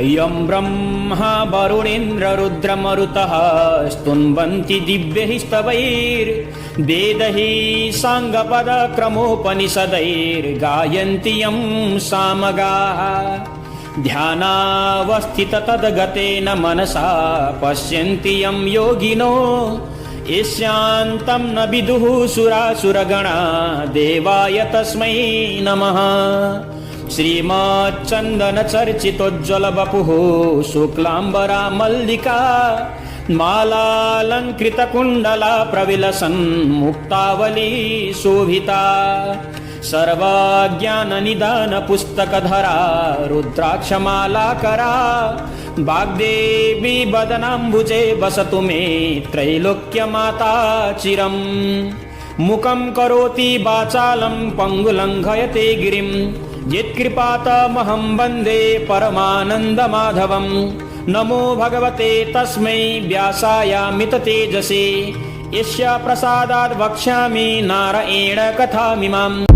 अयं ब्रह्मा वरुणेन्द्ररुद्रमरुतः स्तुन्वन्ति दिव्यैः स्तवैर्वेदैः साङ्गपदक्रमोपनिषदैर्गायन्ति यं सामगाः ध्यानावस्थिततद्गतेन मनसा पश्यन्ति यं योगिनो ईशान्तं न विदुः सुरासुरगणा देवाय तस्मै नमः। श्रीमच्चन्दनचर्चितोज्ज्वलवपुः शुक्लाम्बरा मल्लिका मालालङ्कृतकुण्डला प्रविलसन् मुक्तावली शोभिता सर्वज्ञाननिदानपुस्तकधरा रुद्राक्षमालाकरा वाग्देवी वदनाम्बुजे वसतु मे त्रैलोक्यमाता चिरम्। मुखं करोति वाचालं पङ्गुलङ्घयते गिरिं यत्कृपातमहं वन्दे परमानन्दमाधवं। नमो भगवते तस्मै व्यासायामिततेजसे यस्य प्रसादात् वक्ष्यामि नारायण कथामिमाम्।